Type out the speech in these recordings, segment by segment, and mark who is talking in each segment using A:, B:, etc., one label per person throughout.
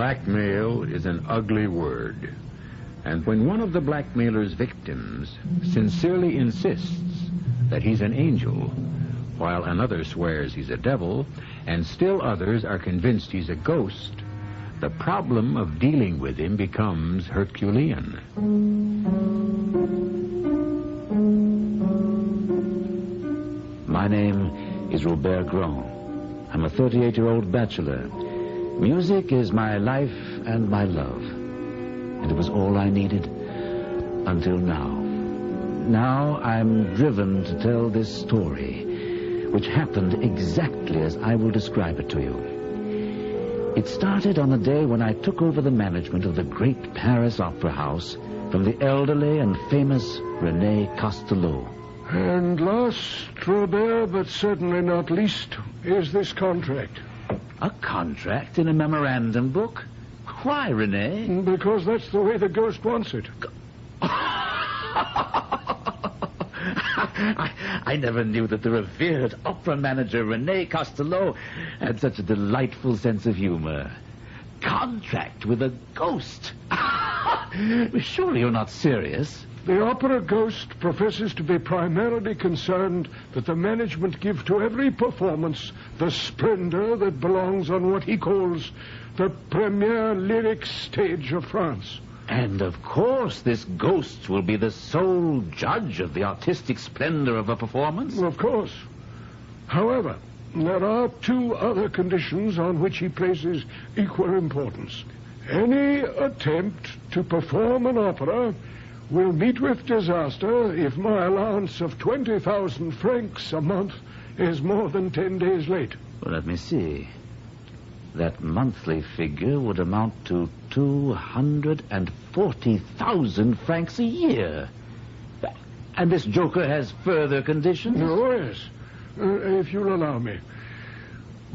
A: Blackmail is an ugly word. And when one of the blackmailer's victims sincerely insists that he's an angel, while another swears he's a devil, and still others are convinced he's a ghost, the problem of dealing with him becomes Herculean.
B: My name is Robert Grand. I'm a 38-year-old bachelor. Music is my life and my love. And it was all I needed until now. Now I'm driven to tell this story, which happened exactly as I will describe it to you. It started on the day when I took over the management of the great Paris Opera House from the elderly and famous René Castelot.
C: And last, Robert, but certainly not least, is this contract.
B: A contract in a memorandum book? Why, René?
C: Because that's the way the ghost wants it.
B: I never knew that the revered opera manager René Castelot had such a delightful sense of humor. Contract with a ghost? Surely you're not serious.
C: The opera ghost professes to be primarily concerned that the management give to every performance the splendor that belongs on what he calls the premier lyric stage of France.
B: And, of course, this ghost will be the sole judge of the artistic splendor of a performance.
C: Of course. However, there are two other conditions on which he places equal importance. Any attempt to perform an opera will meet with disaster if my allowance of 20,000 francs a month is more than 10 days late.
B: Well, let me see. That monthly figure would amount to 240,000 francs a year. And this joker has further conditions?
C: Oh, yes. If you'll allow me.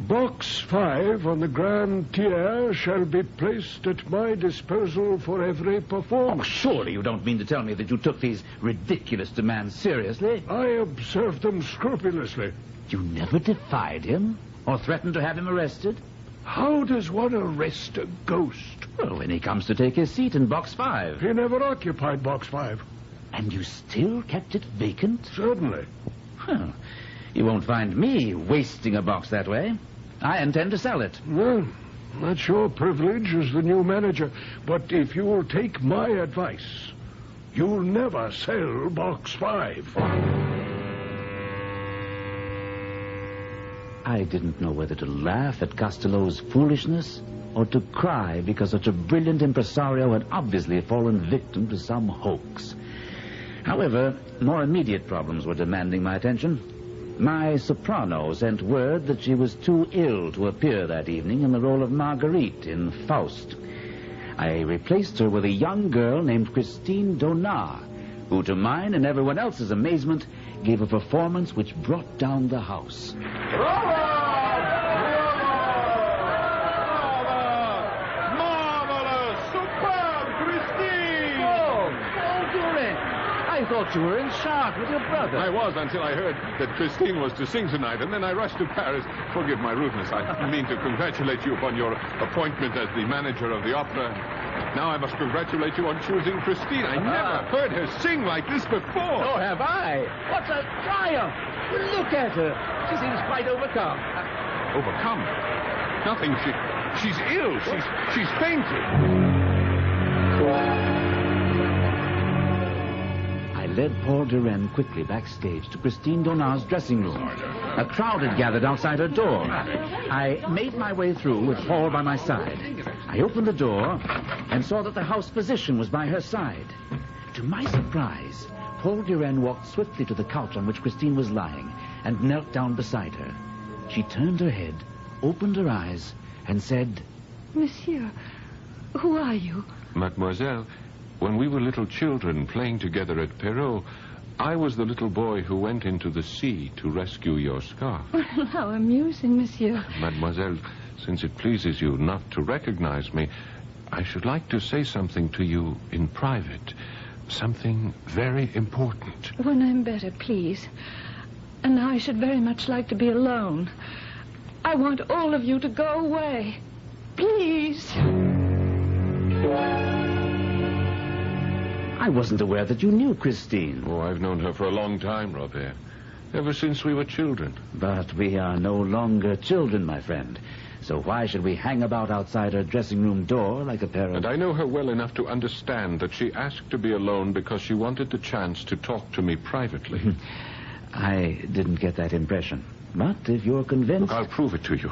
C: Box 5 on the Grand Tier shall be placed at my disposal for every performance.
B: Oh, surely you don't mean to tell me that you took these ridiculous demands seriously?
C: I observed them scrupulously.
B: You never defied him or threatened to have him arrested?
C: How does one arrest a ghost?
B: Well, when he comes to take his seat in Box 5.
C: He never occupied Box 5.
B: And you still kept it vacant?
C: Certainly.
B: Huh. You won't find me wasting a box that way. I intend to sell it.
C: Well, that's your privilege as the new manager. But if you'll take my advice, you'll never sell Box 5.
B: I didn't know whether to laugh at Castelot's foolishness or to cry because such a brilliant impresario had obviously fallen victim to some hoax. However, more immediate problems were demanding my attention. My soprano sent word that she was too ill to appear that evening in the role of Marguerite in Faust. I replaced her with a young girl named Christine Daae, who, to mine and everyone else's amazement, gave a performance which brought down the house.
D: Marvelous! Superb, Christine!
B: I thought you were in Chartres with your brother.
D: I was until I heard that Christine was to sing tonight, and then I rushed to Paris. Forgive my rudeness. I mean to congratulate you upon your appointment as the manager of the opera. Now I must congratulate you on choosing Christine. I never heard her sing like this before.
B: So have I. What a triumph! Look at her. She seems quite overcome.
D: Overcome? Nothing. She's ill. She's fainted.
B: I led Paul Duren quickly backstage to Christine Daae's dressing room. A crowd had gathered outside her door. I made my way through with Paul by my side. I opened the door and saw that the house physician was by her side. To my surprise, Paul Duren walked swiftly to the couch on which Christine was lying and knelt down beside her. She turned her head, opened her eyes, and said,
E: Monsieur, who are you?
F: Mademoiselle, when we were little children playing together at Perrault, I was the little boy who went into the sea to rescue your scarf.
E: Well, how amusing, monsieur.
F: Mademoiselle, since it pleases you not to recognize me, I should like to say something to you in private. Something very important.
E: When I'm better, please. And I should very much like to be alone. I want all of you to go away. Please.
B: I wasn't aware that you knew Christine.
F: Oh, I've known her for a long time, Robert. Ever since we were children.
B: But we are no longer children, my friend. So why should we hang about outside her dressing room door like a pair of...
F: And I know her well enough to understand that she asked to be alone because she wanted the chance to talk to me privately.
B: I didn't get that impression. But if you're convinced...
F: Look, I'll prove it to you.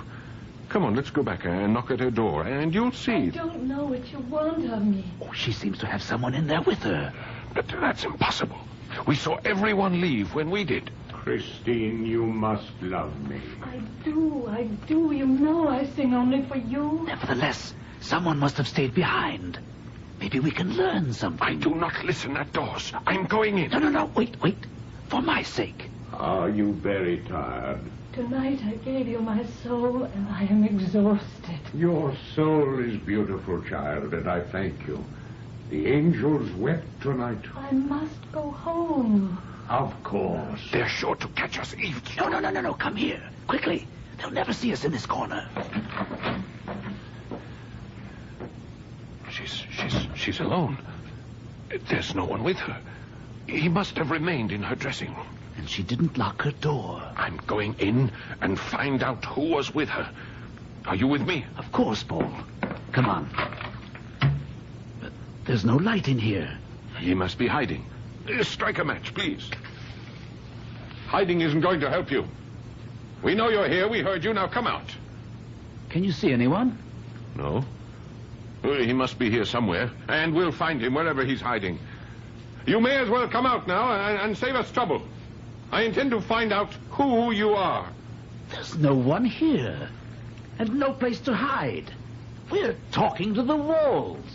F: Come on, let's go back and knock at her door, and you'll see.
E: I don't know what you want of me.
B: Oh, she seems to have someone in there with her.
F: But that's impossible. We saw everyone leave when we did.
C: Christine, you must love me.
E: I do. You know I sing only for you.
B: Nevertheless, someone must have stayed behind. Maybe we can learn something.
F: I do not listen at doors. I'm going in.
B: No. Wait. For my sake.
C: Are you very tired?
E: Tonight I gave you my soul, and I am exhausted.
C: Your soul is beautiful, child, and I thank you. The angels wept tonight.
E: I must go home.
C: Of course.
F: They're sure to catch us eavesdropping.
B: No. Come here. Quickly. They'll never see us in this corner.
F: She's alone. There's no one with her. He must have remained in her dressing room.
B: And she didn't lock her door.
F: I'm going in and find out who was with her. Are you with me?
B: Of course, Paul. Come on. But there's no light in here.
F: He must be hiding. Strike a match, please. Hiding isn't going to help you. We know you're here. We heard you. Now come out.
B: Can you see anyone?
F: No. He must be here somewhere, and we'll find him wherever he's hiding. You may as well come out now and save us trouble. I intend to find out who you are.
B: There's no one here. And no place to hide. We're talking to the walls.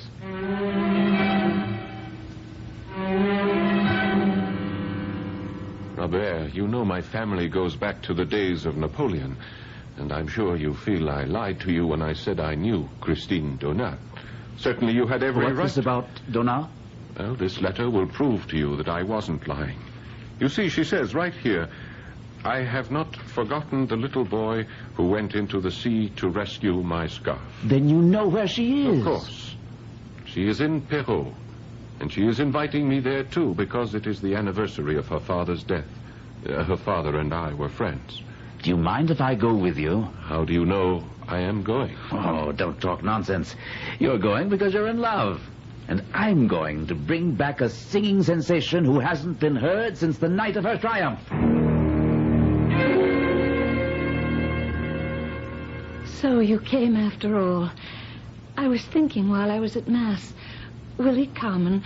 F: Robert, you know my family goes back to the days of Napoleon, and I'm sure you feel I lied to you when I said I knew Christine Daae. Certainly you had every right.
B: What's this about Daae?
F: Well, this letter will prove to you that I wasn't lying. You see, she says right here, I have not forgotten the little boy who went into the sea to rescue my scarf.
B: Then you know where she is.
F: Of course. She is in Perrault, and she is inviting me there, too, because it is the anniversary of her father's death. Her father and I were friends.
B: Do you mind if I go with you?
F: How do you know I am going?
B: Oh, don't talk nonsense. You're going because you're in love. And I'm going to bring back a singing sensation who hasn't been heard since the night of her triumph.
E: So you came after all. I was thinking while I was at Mass, will he come and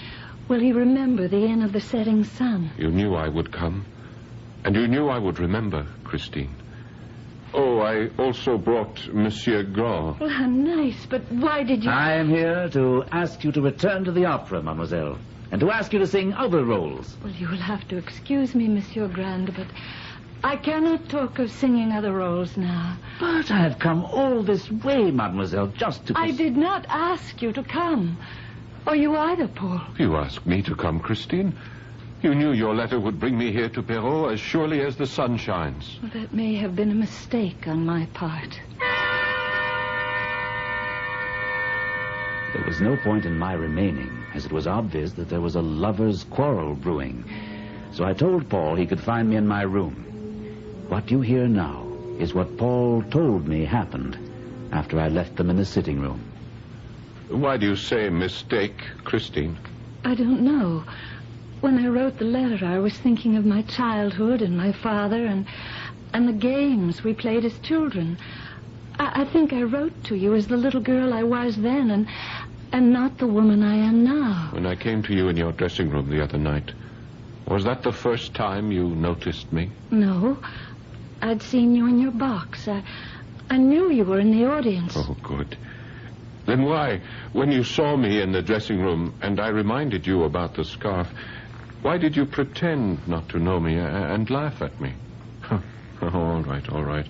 E: will he remember the inn of the setting sun?
F: You knew I would come. And you knew I would remember, Christine. Oh, I also brought Monsieur Grand.
E: Well, how nice, but why did you...
B: I am here to ask you to return to the opera, mademoiselle, and to ask you to sing other roles.
E: Well, you will have to excuse me, Monsieur Grand, but I cannot talk of singing other roles now.
B: But I have come all this way, mademoiselle, just to...
E: I did not ask you to come. Or you either, Paul.
F: You asked me to come, Christine. You knew your letter would bring me here to Perrault as surely as the sun shines.
E: Well, that may have been a mistake on my part.
B: There was no point in my remaining, as it was obvious that there was a lover's quarrel brewing. So I told Paul he could find me in my room. What you hear now is what Paul told me happened after I left them in the sitting room.
F: Why do you say mistake, Christine?
E: I don't know. When I wrote the letter, I was thinking of my childhood and my father and the games we played as children. I think I wrote to you as the little girl I was then and not the woman I am now.
F: When I came to you in your dressing room the other night, was that the first time you noticed me?
E: No. I'd seen you in your box. I knew you were in the audience.
F: Oh, good. Then why, when you saw me in the dressing room and I reminded you about the scarf, why did you pretend not to know me and laugh at me? All right.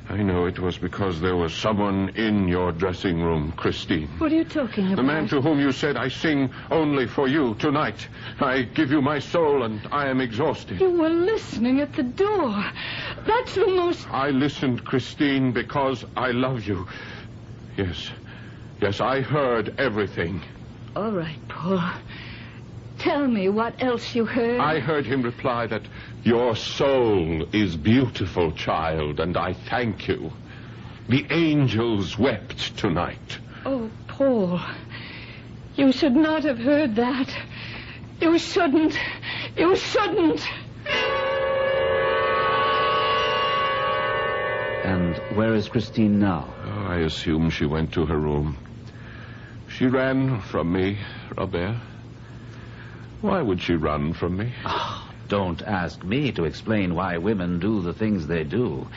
F: I know it was because there was someone in your dressing room, Christine.
E: What are you talking about?
F: The man to whom you said I sing only for you tonight. I give you my soul and I am exhausted.
E: You were listening at the door. That's the most...
F: I listened, Christine, because I love you. Yes, I heard everything.
E: All right, Paul. Tell me what else you heard.
F: I heard him reply that your soul is beautiful, child, and I thank you. The angels wept tonight.
E: Oh, Paul. You should not have heard that. You shouldn't. You shouldn't.
B: And where is Christine now?
F: Oh, I assume she went to her room. She ran from me, Robert. Why would she run from me?
B: Oh, don't ask me to explain why women do the things they do.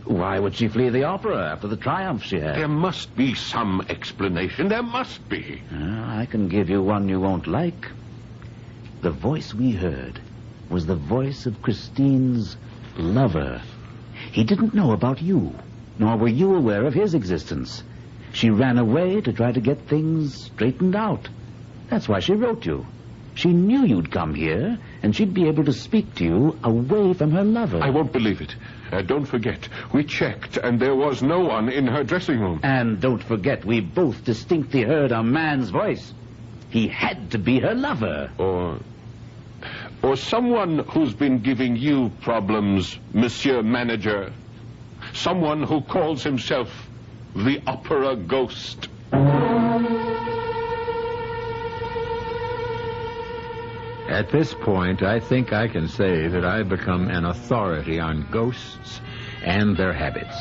B: Why would she flee the opera after the triumph she had?
F: There must be some explanation. There must be.
B: I can give you one you won't like. The voice we heard was the voice of Christine's lover. He didn't know about you, nor were you aware of his existence. She ran away to try to get things straightened out. That's why she wrote you. She knew you'd come here, and she'd be able to speak to you away from her lover.
F: I won't believe it. Don't forget, we checked, and there was no one in her dressing room.
B: And don't forget, we both distinctly heard a man's voice. He had to be her lover.
F: Or someone who's been giving you problems, Monsieur Manager. Someone who calls himself the Opera Ghost.
A: At this point, I think I can say that I've become an authority on ghosts and their habits.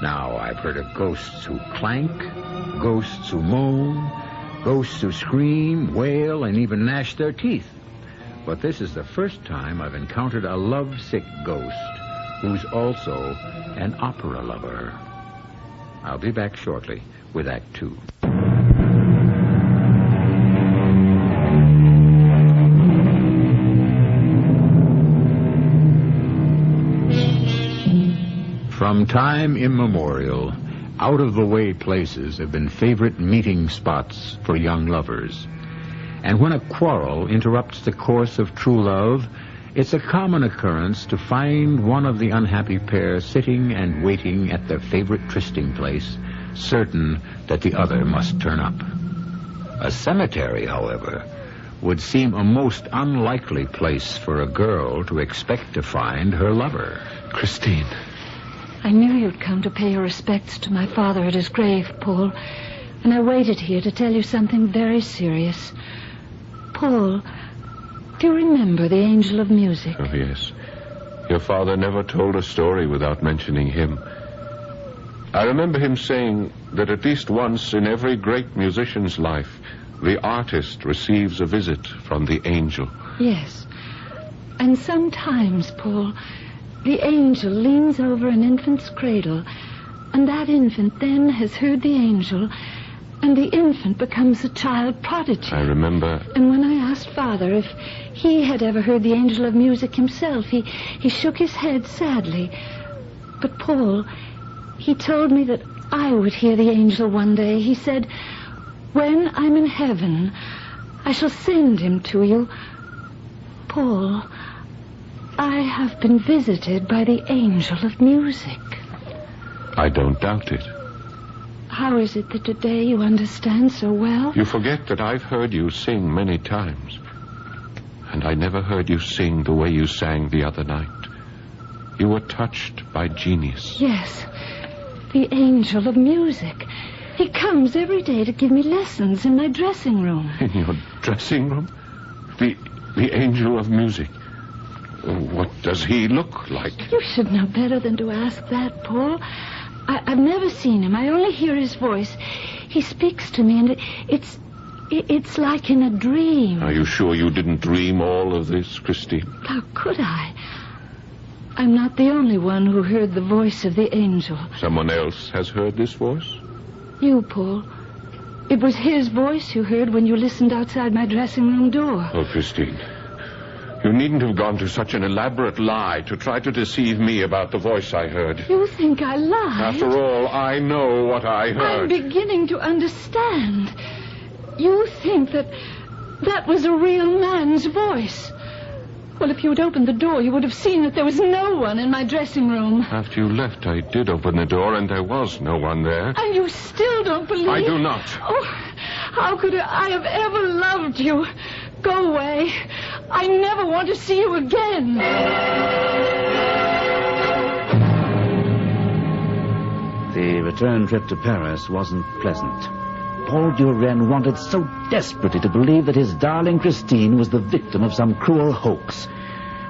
A: Now, I've heard of ghosts who clank, ghosts who moan, ghosts who scream, wail, and even gnash their teeth. But this is the first time I've encountered a lovesick ghost who's also an opera lover. I'll be back shortly with Act 2. From time immemorial, out-of-the-way places have been favorite meeting spots for young lovers. And when a quarrel interrupts the course of true love, it's a common occurrence to find one of the unhappy pair sitting and waiting at their favorite trysting place, certain that the other must turn up. A cemetery, however, would seem a most unlikely place for a girl to expect to find her lover.
F: Christine.
E: I knew you'd come to pay your respects to my father at his grave, Paul. And I waited here to tell you something very serious. Paul, do you remember the Angel of Music?
F: Oh, yes. Your father never told a story without mentioning him. I remember him saying that at least once in every great musician's life, the artist receives a visit from the angel.
E: Yes. And sometimes, Paul, the angel leans over an infant's cradle, and that infant then has heard the angel, and the infant becomes a child prodigy.
F: I remember.
E: And when I asked Father if he had ever heard the Angel of Music himself, he shook his head sadly. But, Paul, he told me that I would hear the angel one day. He said, "When I'm in heaven, I shall send him to you." Paul, I have been visited by the Angel of Music.
F: I don't doubt it.
E: How is it that today you understand so well?
F: You forget that I've heard you sing many times. And I never heard you sing the way you sang the other night. You were touched by genius.
E: Yes, the Angel of Music. He comes every day to give me lessons in my dressing room.
F: In your dressing room? The Angel of Music. What does he look like?
E: You should know better than to ask that, Paul. I've never seen him. I only hear his voice. He speaks to me, and it's like in a dream.
F: Are you sure you didn't dream all of this, Christine?
E: How could I? I'm not the only one who heard the voice of the angel.
F: Someone else has heard this voice?
E: You, Paul. It was his voice you heard when you listened outside my dressing room door.
F: Oh, Christine. You needn't have gone to such an elaborate lie to try to deceive me about the voice I heard.
E: You think I lied?
F: After all, I know what I heard.
E: I'm beginning to understand. You think that was a real man's voice. Well, if you had opened the door, you would have seen that there was no one in my dressing room.
F: After you left, I did open the door, and there was no one there.
E: And you still don't believe?
F: I do not.
E: Oh, How could I have ever loved you? Go away. I never want to see you again.
B: The return trip to Paris wasn't pleasant. Paul Duren wanted so desperately to believe that his darling Christine was the victim of some cruel hoax,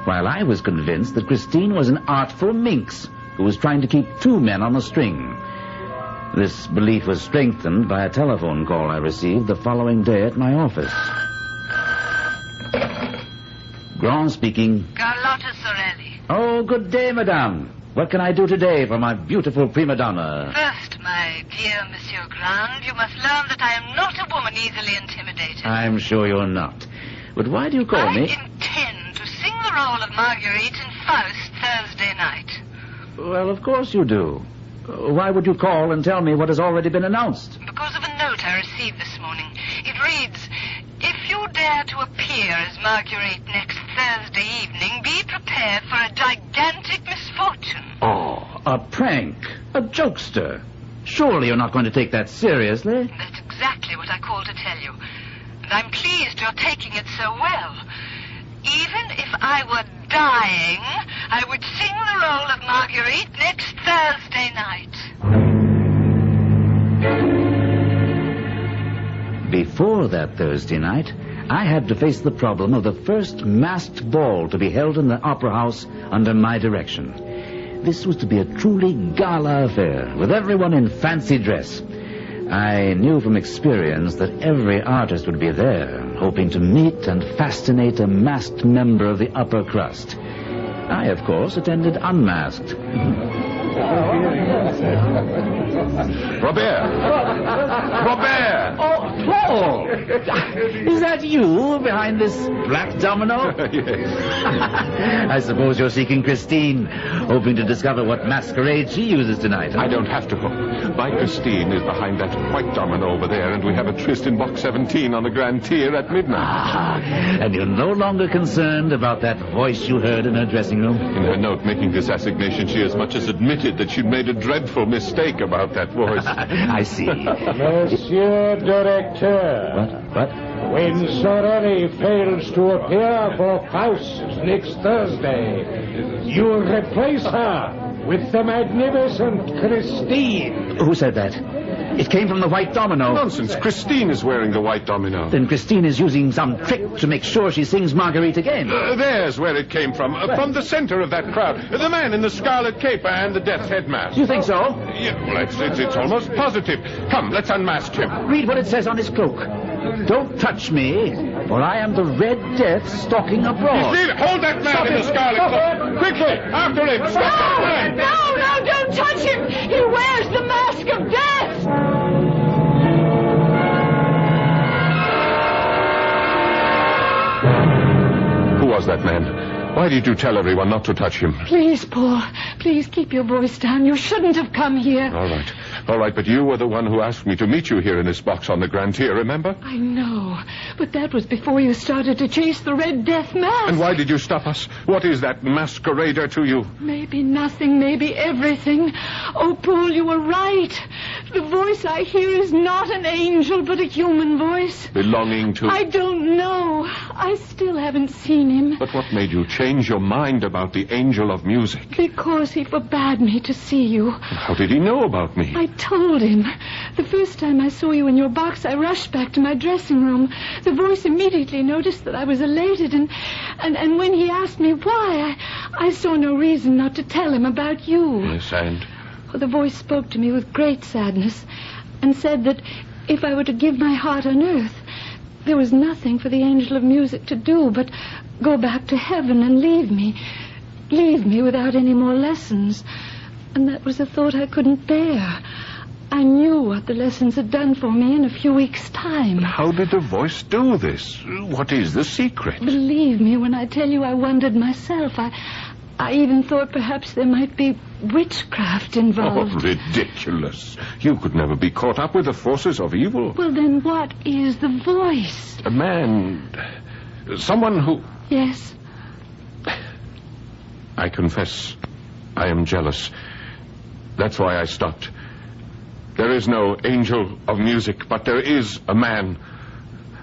B: while I was convinced that Christine was an artful minx who was trying to keep two men on a string. This belief was strengthened by a telephone call I received the following day at my office. Grand speaking.
G: Carlotta Sorelli.
B: Oh, good day, madame. What can I do today for my beautiful prima donna?
G: First, my dear Monsieur Grand, you must learn that I am not a woman easily intimidated.
B: I'm sure you're not. But why do you call me?
G: I intend to sing the role of Marguerite in Faust Thursday night.
B: Well, of course you do. Why would you call and tell me what has already been announced?
G: Because of a note I received this morning. It reads, "If you dare to appear as Marguerite next Thursday evening, be prepared for a gigantic misfortune."
B: Oh, a prank. A jokester. Surely you're not going to take that seriously?
G: That's exactly what I called to tell you. And I'm pleased you're taking it so well. Even if I were dying, I would sing the role of Marguerite next Thursday night.
B: Before that Thursday night, I had to face the problem of the first masked ball to be held in the Opera House under my direction. This was to be a truly gala affair, with everyone in fancy dress. I knew from experience that every artist would be there, hoping to meet and fascinate a masked member of the upper crust. I, of course, attended unmasked.
F: Robert! Robert!
B: Oh, Paul! Is that you behind this black domino?
F: Yes.
B: I suppose you're seeking Christine, hoping to discover what masquerade she uses tonight.
F: I don't have to hope. My Christine is behind that white domino over there, and we have a tryst in box 17 on the Grand Tier at midnight.
B: Ah, and you're no longer concerned about that voice you heard in her dressing room?
F: In her note making this assignation, she as much as admitted that she'd made a dreadful mistake about that voice.
B: I see.
C: Monsieur Directeur.
B: What?
C: When Sorelli fails to appear for Faust next Thursday, you replace her with the magnificent Christine.
B: Who said that? It came from the white domino.
F: Nonsense. Christine is wearing the white domino.
B: Then Christine is using some trick to make sure she sings Marguerite again.
F: There's where it came from the center of that crowd. The man in the scarlet cape and the death's head mask.
B: You think so?
F: Yeah, well, it's almost positive. Come, let's unmask him.
B: Read what it says on his cloak. Don't touch me, for I am the Red Death stalking abroad.
F: Hold that man in the scarlet cloak. Quickly, after him. Stop that man.
E: No, don't touch him. He wears the mask of death.
F: Who was that man? Why did you tell everyone not to touch him?
E: Please, Paul. Please keep your voice down. You shouldn't have come here.
F: All right, but you were the one who asked me to meet you here in this box on the Grand Tier, remember?
E: I know, but that was before you started to chase the Red Death mask.
F: And why did you stop us? What is that masquerader to you?
E: Maybe nothing, maybe everything. Oh, Paul, you were right. The voice I hear is not an angel, but a human voice.
F: Belonging to...
E: I don't know. I still haven't seen him.
F: But what made you change your mind about the angel of music?
E: Because he forbade me to see you.
F: How did he know about me?
E: I told him. The first time I saw you in your box, I rushed back to my dressing room. The voice immediately noticed that I was elated, and when he asked me why, I saw no reason not to tell him about you.
F: Yes, and?
E: The voice spoke to me with great sadness and said that if I were to give my heart on earth, there was nothing for the angel of music to do but go back to heaven and leave me without any more lessons. And that was a thought I couldn't bear. I knew what the lessons had done for me in a few weeks' time.
F: How did the voice do this? What is the secret?
E: Believe me when I tell you I wondered myself. I even thought perhaps there might be witchcraft involved.
F: Oh, ridiculous. You could never be caught up with the forces of evil.
E: Well, then what is the voice?
F: A man... someone who...
E: Yes?
F: I confess, I am jealous. That's why I stopped. There is no angel of music, but there is a man.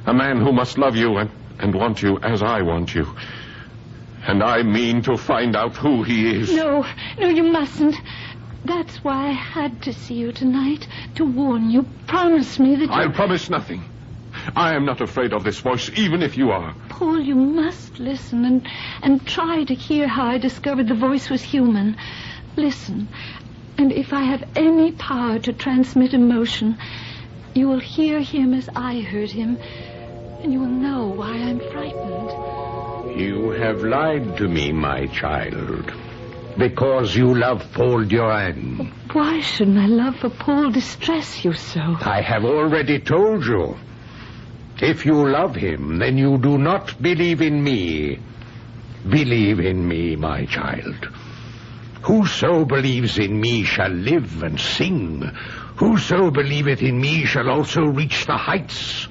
F: A man who must love you and want you as I want you. And I mean to find out who he is.
E: No, you mustn't. That's why I had to see you tonight, to warn you. Promise me that
F: I'll promise nothing. I am not afraid of this voice, even if you are.
E: Paul, you must listen and try to hear how I discovered the voice was human. Listen, and if I have any power to transmit emotion, you will hear him as I heard him, and you will know why I'm frightened.
C: You have lied to me, my child, because you love Paul Durand.
E: Why should my love for Paul distress you so?
C: I have already told you. If you love him, then you do not believe in me. Believe in me, my child. Whoso believes in me shall live and sing. Whoso believeth in me shall also reach the heights.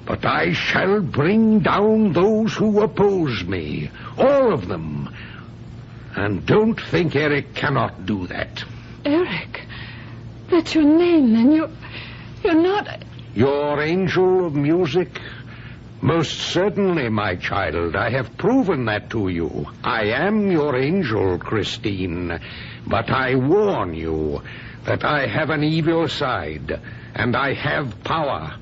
C: But I shall bring down those who oppose me, all of them. And don't think Eric cannot do that.
E: Eric? That's your name, then. You're not...
C: Your angel of music? Most certainly, my child. I have proven that to you. I am your angel, Christine. But I warn you that I have an evil side, and I have power.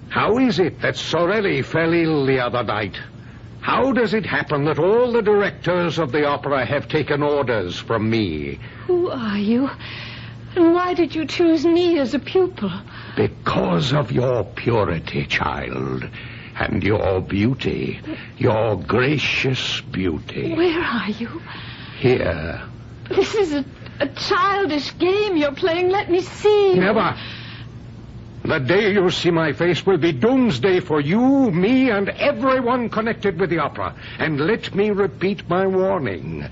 C: How is it that Sorelli fell ill the other night? How does it happen that all the directors of the opera have taken orders from me?
E: Who are you? And why did you choose me as a pupil?
C: Because of your purity, child, and your beauty, your gracious beauty.
E: Where are you?
C: Here.
E: This is a childish game you're playing. Let me see.
C: Never. The day you see my face will be doomsday for you, me, and everyone connected with the opera. And let me repeat my warning.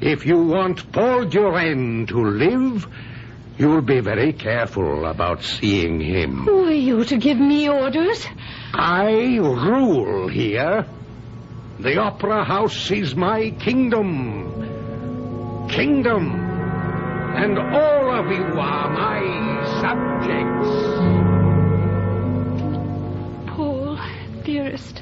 C: If you want Paul Durand to live, you'll be very careful about seeing him.
E: Who are you to give me orders?
C: I rule here. The opera house is my kingdom. And all of you are my subjects.
E: Paul, dearest,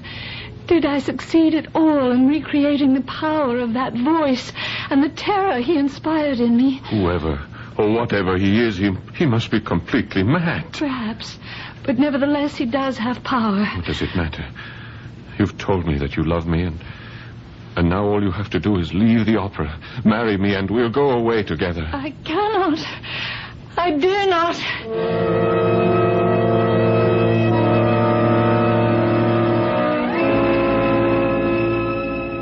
E: did I succeed at all in recreating the power of that voice and the terror he inspired in me?
F: Whoever or whatever he is, he must be completely mad.
E: Perhaps, but nevertheless he does have power.
F: What does it matter? You've told me that you love me, and now all you have to do is leave the opera, marry me, and we'll go away together.
E: I cannot. I dare not.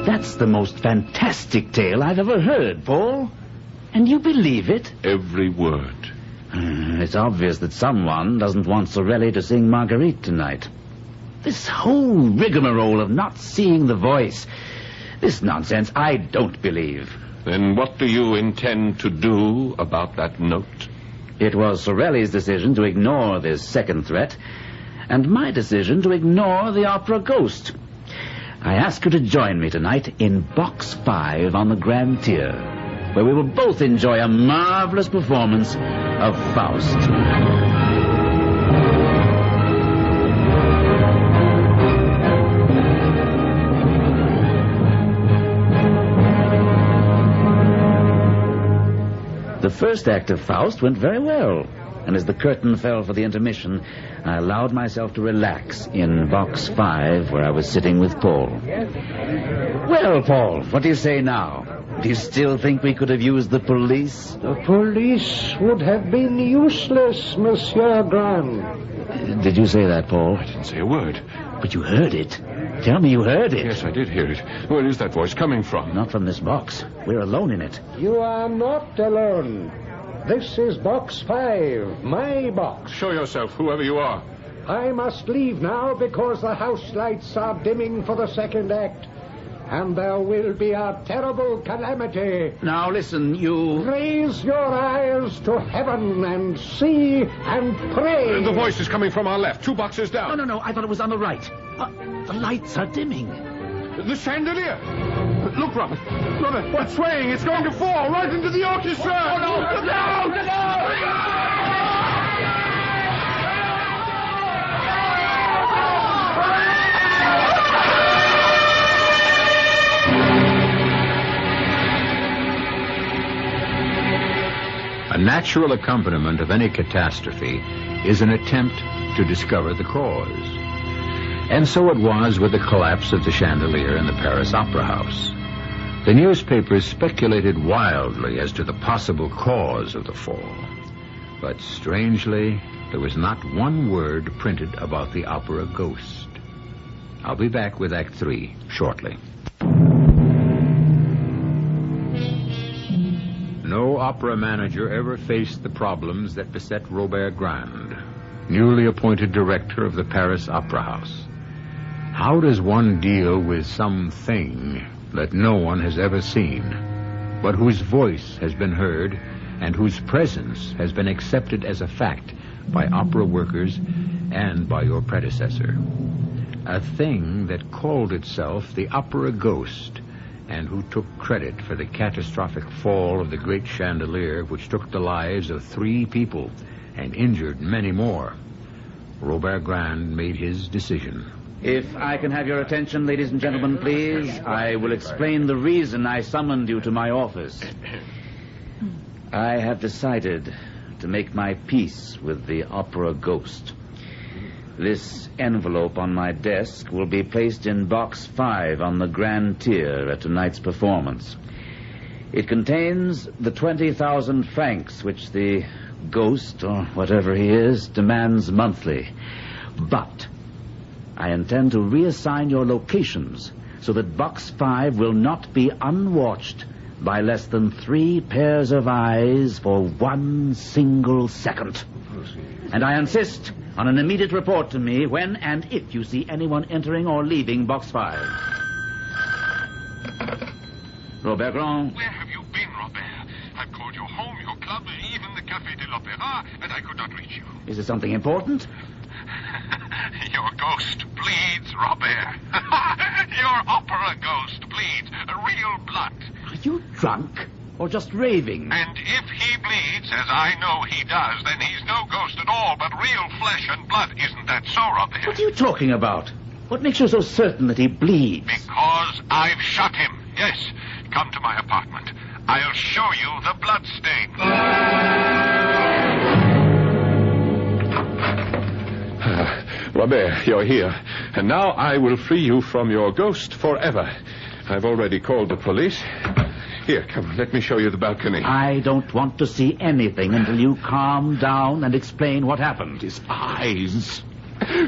B: That's the most fantastic tale I've ever heard, Paul. And you believe it?
F: Every word.
B: It's obvious that someone doesn't want Sorelli to sing Marguerite tonight. This whole rigmarole of not seeing the voice, this nonsense, I don't believe.
F: Then what do you intend to do about that note?
B: It was Sorelli's decision to ignore this second threat, and my decision to ignore the opera ghost. I ask you to join me tonight in Box 5 on the Grand Tier, where we will both enjoy a marvelous performance of Faust. The first act of Faust went very well, and as the curtain fell for the intermission, I allowed myself to relax in Box 5, where I was sitting with Paul. Well, Paul, what do you say now? Do you still think we could have used the police?
C: The police would have been useless, Monsieur Grant.
B: Did you say that, Paul?
F: I didn't say a word.
B: But you heard it. Tell me you heard it.
F: Yes, I did hear it. Where is that voice coming from?
B: Not from this box. We're alone in it.
C: You are not alone. This is Box 5, my box.
F: Show yourself, whoever you are.
C: I must leave now because the house lights are dimming for the second act. And there will be a terrible calamity.
B: Now listen, you...
C: Raise your eyes to heaven and see and pray.
F: The voice is coming from our left, 2 boxes down.
B: No, I thought it was on the right. The lights are dimming.
F: The chandelier. Look, Robert, what's swaying? It's going to fall right into the orchestra. Oh, no.
A: natural accompaniment of any catastrophe is an attempt to discover the cause. And so it was with the collapse of the chandelier in the Paris Opera House. The newspapers speculated wildly as to the possible cause of the fall. But strangely, there was not one word printed about the opera Ghost. I'll be back with Act 3 shortly. No opera manager ever faced the problems that beset Robert Grand, newly appointed director of the Paris Opera House. How does one deal with something that no one has ever seen, but whose voice has been heard and whose presence has been accepted as a fact by opera workers and by your predecessor? A thing that called itself the Opera Ghost, and who took credit for the catastrophic fall of the great chandelier which took the lives of 3 people and injured many more. Robert Grand made his decision.
B: If I can have your attention, ladies and gentlemen, please, I will explain the reason I summoned you to my office. I have decided to make my peace with the Opera Ghost. This envelope on my desk will be placed in box 5 on the grand tier at tonight's performance. It contains the 20,000 francs which the ghost, or whatever he is, demands monthly. But I intend to reassign your locations so that box 5 will not be unwatched by less than 3 pairs of eyes for 1 single second. And I insist on an immediate report to me when and if you see anyone entering or leaving box 5. Robert Grand.
F: Where have you been, Robert? I've called your home, your club, even the Café de l'Opéra, and I could not reach you.
B: Is it something important?
F: Your ghost bleeds, Robert. Your opera ghost bleeds. Real blood.
B: Are you drunk or just raving?
F: And if he bleeds, as I know he does, then he's no ghost at all, but real flesh and blood. Isn't that so, Robert?
B: What are you talking about? What makes you so certain that he bleeds?
F: Because I've shot him. Yes. Come to my apartment. I'll show you the blood stain. Robert, you're here. And now I will free you from your ghost forever. I've already called the police. Here, come, let me show you the balcony.
B: I don't want to see anything until you calm down and explain what happened.
F: His eyes.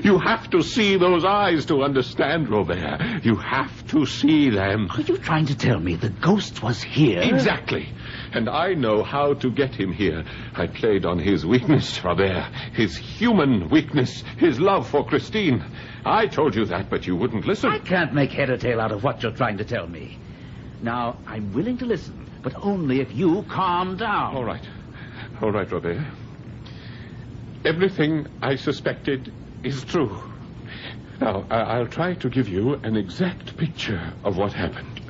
F: You have to see those eyes to understand, Robert. You have to see them.
B: Are you trying to tell me the ghost was here?
F: Exactly. And I know how to get him here. I played on his weakness, Robert. His human weakness. His love for Christine. I told you that, but you wouldn't listen.
B: I can't make head or tail out of what you're trying to tell me. Now, I'm willing to listen, but only if you calm down.
F: All right. All right, Robert. Everything I suspected is true. Now, I'll try to give you an exact picture of what happened.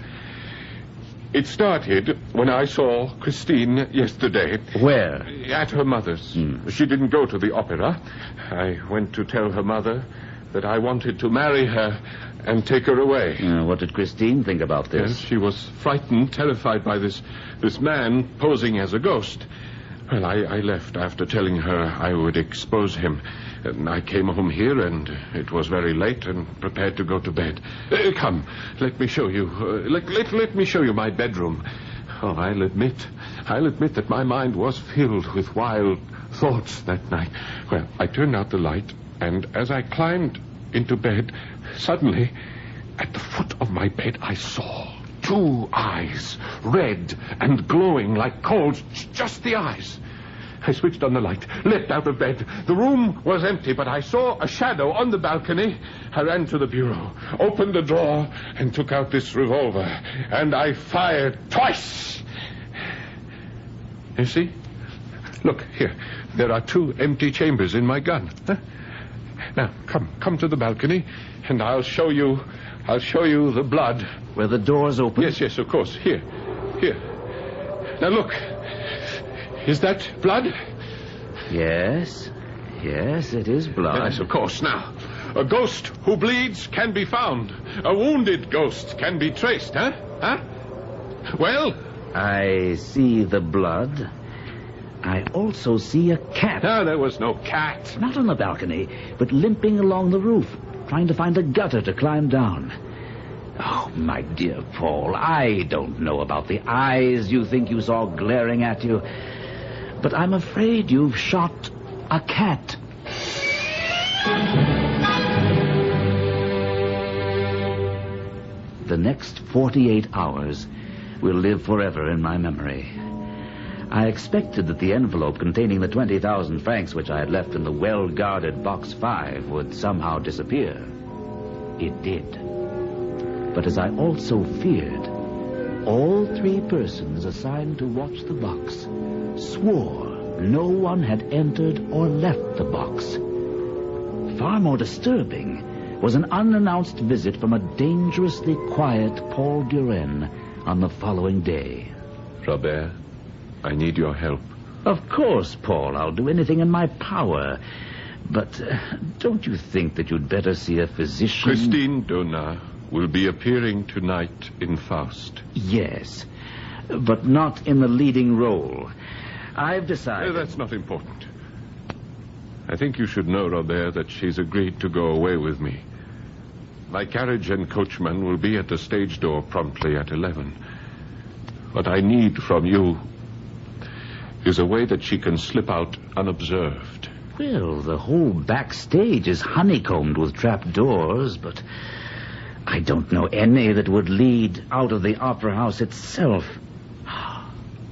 F: It started when I saw Christine yesterday.
B: Where?
F: At her mother's. She didn't go to the opera. I went to tell her mother that I wanted to marry her and take her away.
B: What did Christine think about this?
F: Yes, she was frightened, terrified by this man posing as a ghost. Well, I left after telling her I would expose him. And I came home here, and it was very late, and prepared to go to bed. Come, let me show you. Let me show you my bedroom. Oh, I'll admit that my mind was filled with wild thoughts that night. Well, I turned out the light, and as I climbed into bed, suddenly, at the foot of my bed, I saw 2 eyes, red and glowing like coals, just the eyes. I switched on the light, leapt out of bed. The room was empty, but I saw a shadow on the balcony. I ran to the bureau, opened the drawer, and took out this revolver. And I fired twice. You see? Look, here. There are 2 empty chambers in my gun. Huh? Now, come to the balcony, and I'll show you the blood.
B: Where the door's open?
F: Yes, of course. Here. Now, look. Is that blood?
B: Yes, it is blood.
F: Yes, of course. Now, a ghost who bleeds can be found. A wounded ghost can be traced, huh? Well?
B: I see the blood. I also see a cat.
F: No, there was no cat.
B: Not on the balcony, but limping along the roof, trying to find a gutter to climb down. Oh, my dear Paul, I don't know about the eyes you think you saw glaring at you, but I'm afraid you've shot a cat. The next 48 hours will live forever in my memory. I expected that the envelope containing the 20,000 francs which I had left in the well-guarded Box 5 would somehow disappear. It did. But as I also feared, all 3 persons assigned to watch the box swore no one had entered or left the box. Far more disturbing was an unannounced visit from a dangerously quiet Paul Duren on the following day.
F: Robert, I need your help.
B: Of course, Paul, I'll do anything in my power. But don't you think that you'd better see a physician?
F: Christine Daae will be appearing tonight in Faust.
B: Yes, but not in the leading role. I've decided...
F: That's not important. I think you should know, Robert, that she's agreed to go away with me. My carriage and coachman will be at the stage door promptly at 11. What I need from you is a way that she can slip out unobserved.
B: Well, the whole backstage is honeycombed with trapdoors, but I don't know any that would lead out of the opera house itself.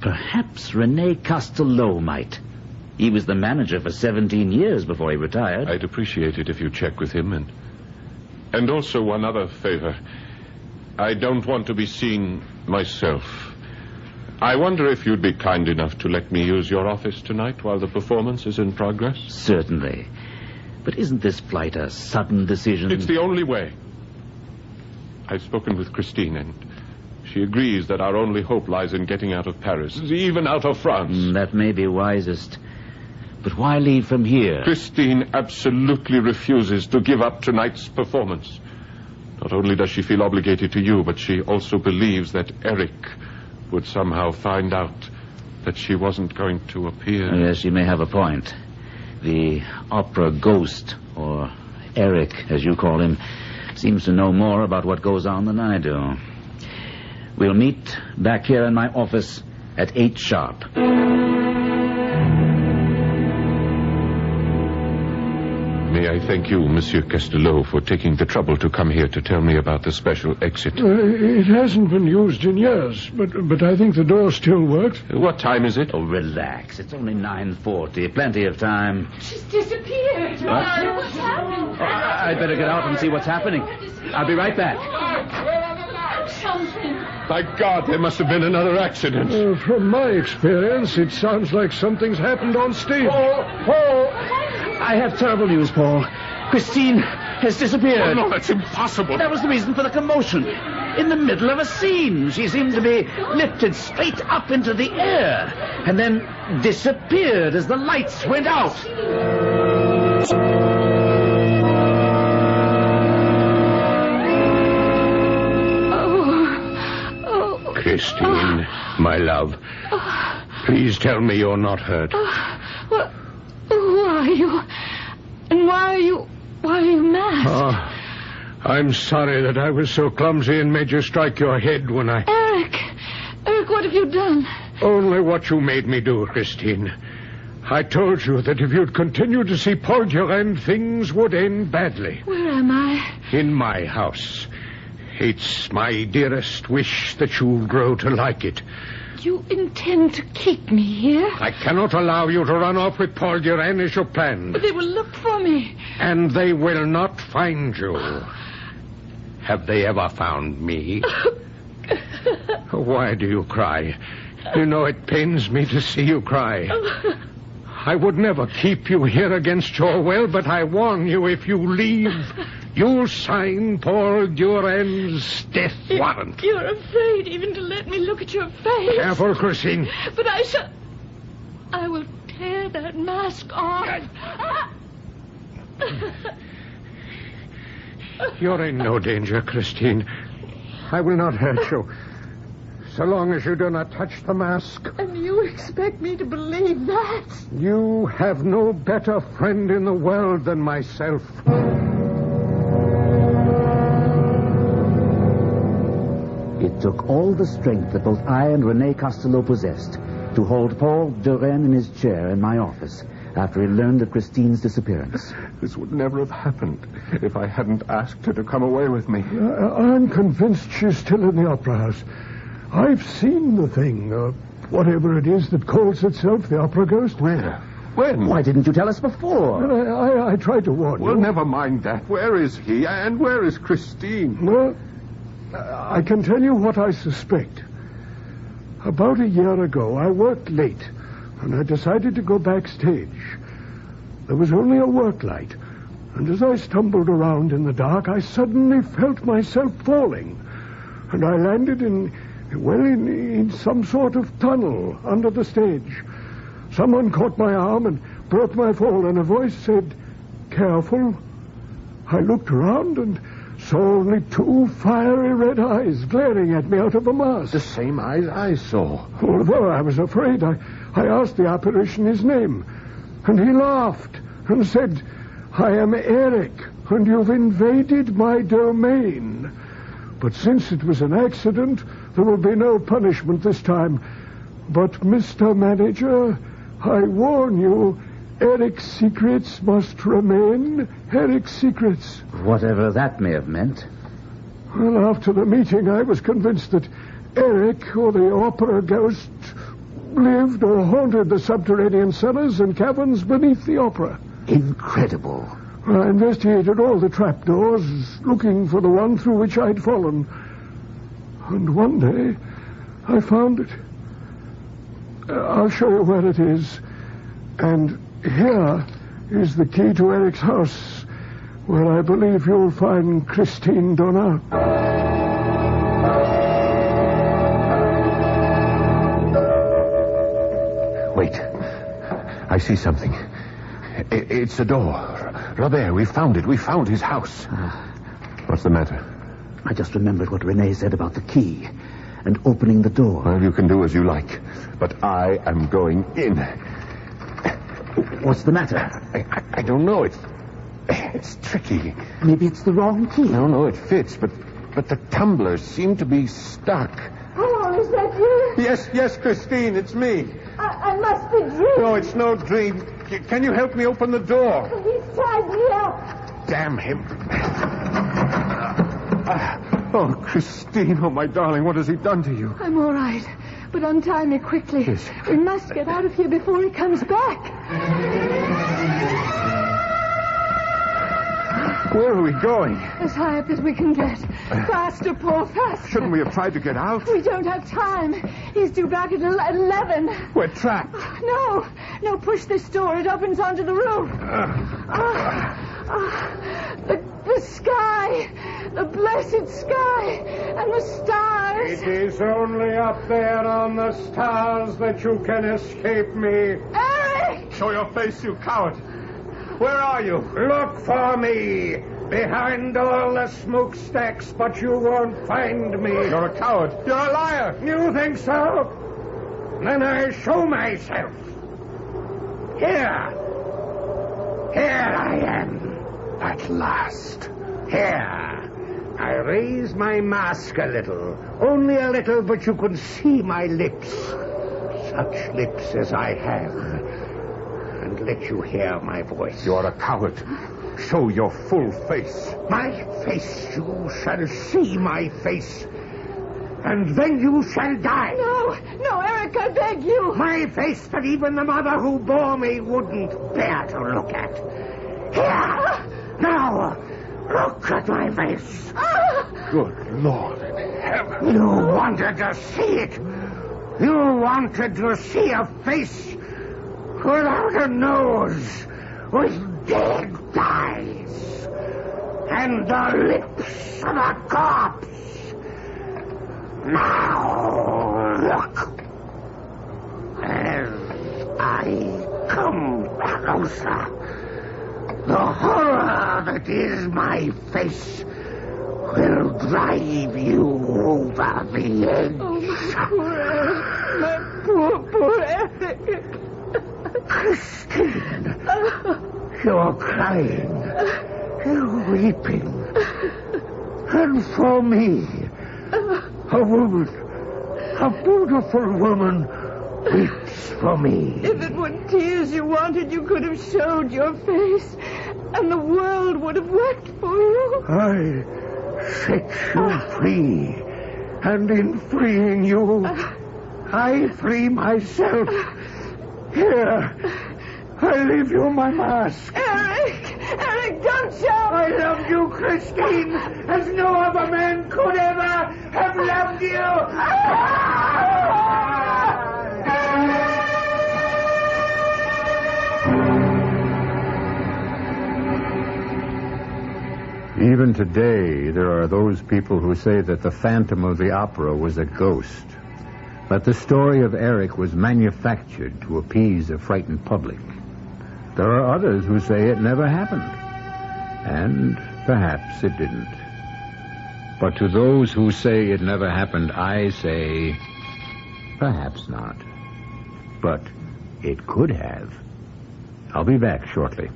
B: Perhaps René Castello might. He was the manager for 17 years before he retired.
F: I'd appreciate it if you check with him. And also one other favor. I don't want to be seen myself. I wonder if you'd be kind enough to let me use your office tonight while the performance is in progress?
B: Certainly. But isn't this flight a sudden decision?
F: It's the only way. I've spoken with Christine, and she agrees that our only hope lies in getting out of Paris, even out of France.
B: That may be wisest. But why leave from here?
F: Christine absolutely refuses to give up tonight's performance. Not only does she feel obligated to you, but she also believes that Eric would somehow find out that she wasn't going to appear.
B: Yes, she may have a point. The opera ghost, or Eric, as you call him, seems to know more about what goes on than I do. We'll meet back here in my office at 8 sharp.
F: May I thank you, Monsieur Castello, for taking the trouble to come here to tell me about the special exit.
C: It hasn't been used in years, but I think the door still works.
F: What time is it?
B: Oh, relax. It's only 9:40. Plenty of time.
E: She's disappeared. What's happened?
B: Oh, I'd better get out and see what's happening. I'll be right back.
E: Something.
F: By God, there must have been another accident.
C: From my experience, it sounds like something's happened on stage.
B: Paul! I have terrible news, Paul. Christine has disappeared.
F: Oh, no, that's impossible.
B: That was the reason for the commotion. In the middle of a scene, she seemed to be lifted straight up into the air and then disappeared as the lights went out.
C: Christine, my love, please tell me you're not hurt.
E: Who are you? And why are you masked?
C: Oh, I'm sorry that I was so clumsy and made you strike your head when I...
E: Eric, what have you done?
C: Only what you made me do, Christine. I told you that if you'd continue to see Paul Duren, things would end badly.
E: Where am I?
C: In my house. It's my dearest wish that you grow to like it.
E: You intend to keep me here?
C: I cannot allow you to run off with Paul Duren as you planned.
E: But they will look for me.
C: And they will not find you. Have they ever found me? Why do you cry? You know it pains me to see you cry. I would never keep you here against your will, but I warn you, if you leave, you'll sign Paul Duren's death warrant.
E: You're afraid even to let me look at your face.
C: Careful, Christine.
E: But I will tear that mask off.
C: You're in no danger, Christine. I will not hurt you. so long as you do not touch the mask.
E: And you expect me to believe that?
C: You have no better friend in the world than myself.
B: It took all the strength that both I and René Costello possessed to hold Paul Duren in his chair in my office after he learned of Christine's disappearance.
F: This would never have happened if I hadn't asked her to come away with me.
C: I'm convinced she's still in the opera house. I've seen the thing, whatever it is that calls itself the Opera Ghost.
F: Where? When?
B: Why didn't you tell us before?
C: I tried to warn you.
F: Well, never mind that. Where is he? And where is Christine?
C: Well, I can tell you what I suspect. About a year ago, I worked late, and I decided to go backstage. There was only a work light, and as I stumbled around in the dark, I suddenly felt myself falling, and I landed in some sort of tunnel under the stage. Someone caught my arm and broke my fall, and a voice said, "Careful." I looked around and saw only two fiery red eyes glaring at me out of a mask.
F: The same eyes I saw.
C: Although I was afraid, I asked the apparition his name, and he laughed and said, "I am Eric, and you've invaded my domain. But since it was an accident, there will be no punishment this time. But, Mr. Manager, I warn you, Eric's secrets must remain Eric's secrets."
B: Whatever that may have meant.
C: Well, after the meeting, I was convinced that Eric, or the Opera Ghost, lived or haunted the subterranean cellars and caverns beneath the opera.
B: Incredible.
C: I investigated all the trapdoors, looking for the one through which I'd fallen. And one day, I found it. I'll show you where it is. And here is the key to Eric's house, where I believe you'll find Christine Daae.
F: Wait. I see something. It's a door. Robert, we found it. We found his house. What's the matter?
B: I just remembered what René said about the key and opening the door.
F: Well, you can do as you like, but I am going in.
B: What's the matter?
F: I don't know. It's tricky.
B: Maybe it's the wrong key.
F: No, it fits, but the tumblers seem to be stuck.
E: Oh, is that you?
F: Yes, Christine, it's me.
E: I must be dreaming.
F: No, it's no dream. Can you help me open the door?
E: He's tied me up.
F: Damn him. Oh, Christine, oh, my darling, what has he done to you?
E: I'm all right, but untie me quickly.
F: Yes.
E: We must get out of here before he comes back.
F: Where are we going?
E: As high up as we can get. Faster, Paul, faster.
F: Shouldn't we have tried to get out?
E: We don't have time. He's due back at 11.
F: We're trapped.
E: No, push this door. It opens onto the roof. The sky, the blessed sky, and the stars.
C: It is only up there on the stars that you can escape me.
E: Eric!
F: Show your face, you coward. Where are you?
C: Look for me behind all the smokestacks, but you won't find me.
F: You're a coward. You're a liar.
C: You think so? Then I show myself. Here I am.
F: At last.
C: Here. I raise my mask a little. Only a little, but you can see my lips. Such lips as I have. And let you hear my voice.
F: You're a coward. Show your full face.
C: My face. You shall see my face. And then you shall die.
E: No, Eric, I beg you.
C: My face that even the mother who bore me wouldn't bear to look at. Here. Now, look at my face.
F: Good Lord in heaven.
C: You wanted to see it. You wanted to see a face without a nose, with dead eyes, and the lips of a corpse. Now, look. As I come closer, the horror that is my face
H: will drive you over the edge.
I: Oh, my poor Eric. My poor Eric.
H: Christine, you're crying. You're weeping. And for me, a woman, a beautiful woman, weeps for me.
I: If it were tears you wanted, you could have showed your face, and the world would have wept for you.
H: I set you free, and in freeing you, I free myself. Here, I leave you my mask.
I: Eric, don't shout!
H: I love you, Christine, as no other man could ever have loved
A: you. Even today, there are those people who say that the Phantom of the Opera was a ghost. That the story of Eric was manufactured to appease a frightened public. There are others who say it never happened. And perhaps it didn't. But to those who say it never happened, I say, perhaps not. But it could have. I'll be back shortly.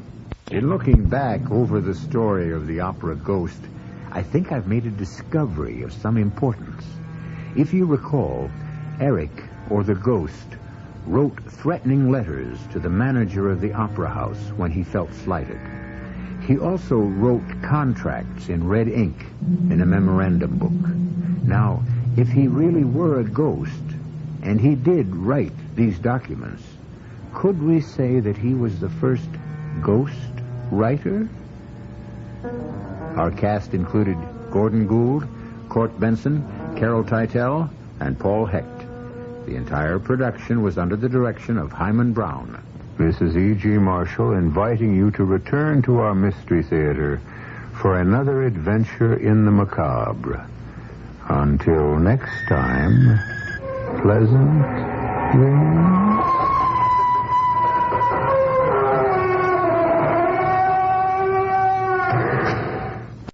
A: In looking back over the story of the opera Ghost, I think I've made a discovery of some importance. If you recall, Eric, or the Ghost, wrote threatening letters to the manager of the opera house when he felt slighted. He also wrote contracts in red ink in a memorandum book. Now, if he really were a ghost, and he did write these documents, could we say that he was the first ghost writer? Our cast included Gordon Gould, Court Benson, Carol Teitel, and Paul Hecht. The entire production was under the direction of Hyman Brown. This is E.G. Marshall inviting you to return to our Mystery Theater for another adventure in the macabre. Until next time, pleasant dreams.